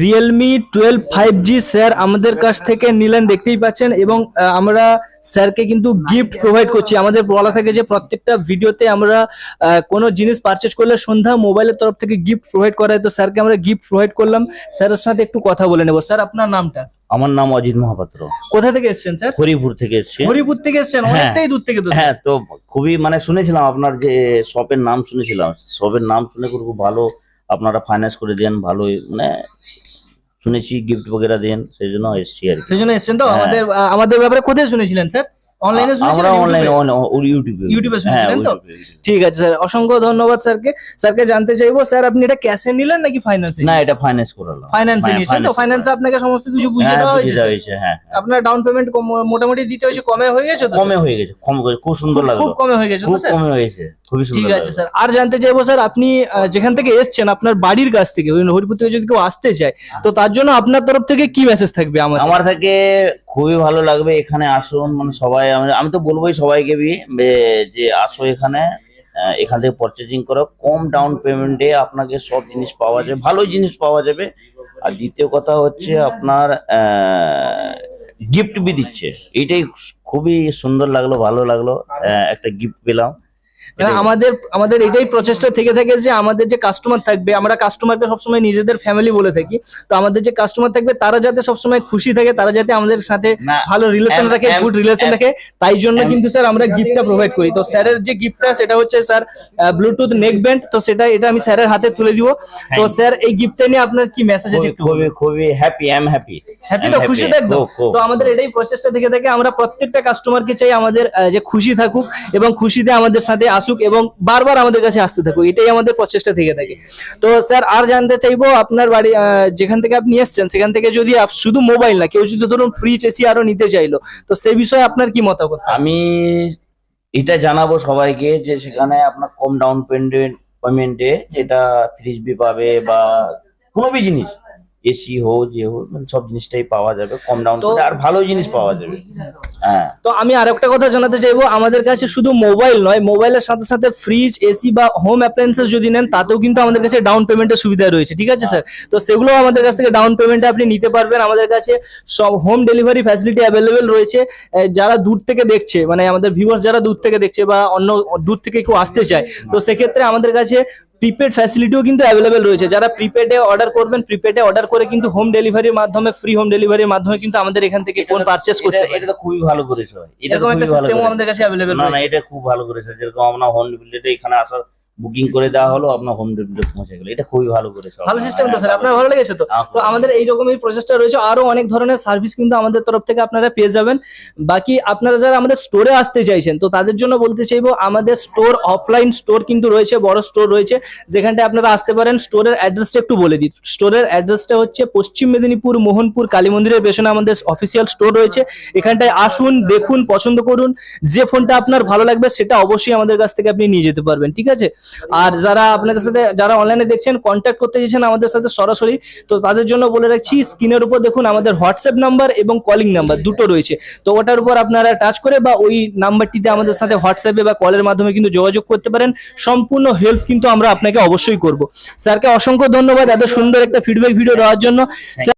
Realme 12 5G sir আমাদের কাছ থেকে নিলেন, দেখতেই পাচ্ছেন। এবং আমরা স্যারকে কিন্তু গিফট প্রোভাইড করছি। আমাদের বলা থাকে যে প্রত্যেকটা ভিডিওতে আমরা কোনো জিনিস পারচেজ করলে সন্ধ্যা মোবাইলের তরফ থেকে গিফট প্রোভাইড করা হয়। তো স্যারকে আমরা গিফট প্রোভাইড করলাম। স্যারের সাথে একটু কথা বলে নেবো। স্যার আপনার নামটা? আমার নাম অজিত মহাপাত্র। কোথা থেকে এসেছেন স্যার? হরিপুর থেকে এসেছি। হরিপুর থেকে এসেছেন? হ্যাঁ। অনেকটাই দূর থেকে তো। হ্যাঁ, তো খুবই শুনেছিলাম আপনার যে শপের নাম শুনেছিলাম, শপের নাম শুনে খুব ভালো, আপনারা ফাইন্যান্স করে দেন ভালোই, শুনেছি গিফট বগেরা দেন, সেই জন্য এসেছি আর কি। সেই জন্য এসেছেন তো? হ্যাঁ। আমাদের ব্যাপারে কোথায় শুনেছিলেন স্যার? অনলাইনে শুনেছিলেন? আমরা অনলাইনে ইউটিউবে শুনেছিলেন তো? ঠিক আছে স্যার, অসংখ্য ধন্যবাদ স্যারকে। স্যারকে জানতে চাইবো স্যার আপনি এটা ক্যাশে নিলেন নাকি ফাইন্যান্সে? না, এটা ফাইন্যান্স করালাম। ফাইন্যান্সে নিয়েছেন তো? ফাইন্যান্সে আপনাকে সমস্ত কিছু বুঝিয়ে দেওয়া হয়েছে? হ্যাঁ। আপনার ডাউন পেমেন্ট মোটামুটি দিতে হয়েছে, কমে হয়ে গেছে তো? কমে হয়ে গেছে, খুব সুন্দর লাগলো। খুব কমে হয়ে গেছে তো স্যার? কমে হয়েছে, খুবই সুন্দর। ঠিক আছে স্যার, আর জানতে চাইবো স্যার আপনি যেখান থেকে এসেছেন আপনার বাড়ির কাছ থেকে, হরিপুর থেকে যদি কেউ আসতে চায় তো তার জন্য আপনার তরফ থেকে কি মেসেজ থাকবে? আমার থেকে খুবই ভালো লাগবে, এখানে আসুন, সবাই, আমি তো বলবোই সবাইকে যে আসো এখানে, এখান থেকে পারচেজিং করো, কম ডাউন পেমেন্টে আপনাকে সব জিনিস পাওয়া যাবে, ভালো জিনিস পাওয়া যাবে। আর দ্বিতীয় কথা হচ্ছে আপনার গিফট বি দিচ্ছে, এইটাই খুবই সুন্দর লাগলো, ভালো লাগলো, একটা গিফট পেলাম। আমাদের এটাই প্রচেষ্টা থেকে থাকে যে আমাদের যে কাস্টমার থাকবে, আমরা কাস্টমারকে সবসময় নিজেদের ফ্যামিলি বলে থাকি, তো আমাদের যে কাস্টমার থাকবে তারা যাতে সবসময় খুশি থাকে, তারা যাতে আমাদের সাথে ভালো রিলেশন রাখে, গুড রিলেশন রাখে, তাই জন্য কিন্তু স্যার আমরা গিফটটা প্রোভাইড করি। তো স্যারের যে গিফটটা সেটা হচ্ছে স্যার ব্লুটুথ নেক ব্যান্ড। তো এটা আমি স্যারের হাতে তুলে দিব। তো স্যার এই গিফটটা নিয়ে আপনার কি মেসেজ আছে? খুবই হ্যাপি, আই এম হ্যাপি, তো খুশি থাকবো। তো আমাদের এটাই প্রচেষ্টা থেকে থাকে, আমরা প্রত্যেকটা কাস্টমারকে চাই আমাদের যে খুশি থাকুক এবং খুশিতে আমাদের সাথে আসুক এবং বারবার আমাদের কাছে আসতে থাকুক, এটাই আমাদের প্রচেষ্টা থেকে থাকে। তো স্যার আর জানতে চাইবো আপনার বাড়ি যেখান থেকে আপনি এসেছেন সেখান থেকে যদি শুধু মোবাইল না, কেউ যদি ধরুন ফ্রিজ এসি আরো নিতে চাইলো, তো সেই বিষয়ে আপনার কি মতামত? আমি এটা জানাবো সবাইকে যে সেখানে আপনার কম ডাউন পেমেন্টে যেটা ফ্রিজ বি পাবে বা কোনো বি জিনিস, এসি হোক যে হোক, সব জিনিসটাই পাওয়া যাবে কম ডাউন পেমেন্টে, আর ভালো জিনিস পাওয়া যাবে। হ্যাঁ, তো আমি আরেকটা কথা জানাতে চাইবো, আমাদের কাছে শুধু মোবাইল নয়, মোবাইলের সাথে সাথে ফ্রিজ এসি বা হোম অ্যাপ্লায়েন্সেস যদি নেন তাতেও কিন্তু আমাদের কাছে ডাউন পেমেন্টের সুবিধা রয়েছে। ঠিক আছে স্যার? তো সেগুলো আমাদের কাছ থেকে ডাউন পেমেন্টে আপনি নিতে পারবেন। আমাদের কাছে সব হোম ডেলিভারি ফ্যাসিলিটি অ্যাভেলেবেল রয়েছে। যারা দূর থেকে দেখছে, আমাদের ভিউয়ার্স যারা দূর থেকে দেখছে বা অন্য দূর থেকে কেউ আসতে চায়, তো সেক্ষেত্রে আমাদের কাছে প্রিপেড ফ্যাসিলিটিও কিন্তু অ্যাভেলেবেল রয়েছে। যারা প্রিপেডে অর্ডার করবেন, প্রিপেডে অর্ডার করে কিন্তু হোম ডেলিভারির মাধ্যমে, ফ্রি হোম ডেলিভারির মাধ্যমে কিন্তু আমাদের এখান থেকে ফোন পারচেজ করতে পারেন। এটা তো খুবই ভালো করেছে, এরকম একটা সিস্টেমও আমাদের কাছে অ্যাভেলেবেল রয়েছে। না, এটা খুব ভালো করেছে, যেরকম আপনার হোম ডেলিভারিতে এখানে আসার বুকিং করে দেওয়া হলো, আপনার হোম ডেলিভারি পৌঁছে গেল, এটা খুবই ভালো করেছে। ভালো সিস্টেম তো স্যার, আপনার ভালো লেগেছে তো? তো আমাদের এই রকমই প্রচেষ্টা রয়েছে, আরো অনেক ধরনের সার্ভিস কিন্তু আমাদের তরফ থেকে আপনারা পেয়ে যাবেন। বাকি আপনারা যারা আমাদের স্টোরে আসতে চাইছেন তো তাদের জন্য বলতে চাইবো, আমাদের স্টোর অফলাইন স্টোর কিন্তু রয়েছে, বড় স্টোর রয়েছে যেখানটা আপনারা আসতে পারেন। স্টোরের অ্যাড্রেসটা একটু বলে দিই। স্টোরের অ্যাড্রেসটা হচ্ছে পশ্চিম মেদিনীপুর মোহনপুর কালী মন্দিরের পেছনে আমাদের অফিসিয়াল স্টোর রয়েছে। এখানটায় আসুন, দেখুন, পছন্দ করুন, যে ফোনটা আপনার ভালো লাগবে সেটা অবশ্যই আমাদের কাছ থেকে আপনি নিয়ে যেতে পারবেন। ঠিক আছে? আর যারা আপনাদের সাথে, যারা অনলাইনে দেখছেন, কন্ট্যাক্ট করতে চাইছেন আমাদের সাথে সরাসরি, তো তাদের জন্য বলে রাখছি, স্ক্রিনের উপর দেখুন আমাদের হোয়াটসঅ্যাপ নাম্বার এবং কলিং নাম্বার দুটো রয়েছে। তো ওটার উপর আপনারা টাচ করে বা ওই নাম্বারটিতে আমাদের সাথে হোয়াটসঅ্যাপে বা কলের মাধ্যমে কিন্তু যোগাযোগ করতে পারেন। সম্পূর্ণ হেল্প কিন্তু আমরা আপনাকে অবশ্যই করব। স্যারকে অসংখ্য ধন্যবাদ এত সুন্দর একটা ফিডব্যাক ভিডিও দেওয়ার জন্য।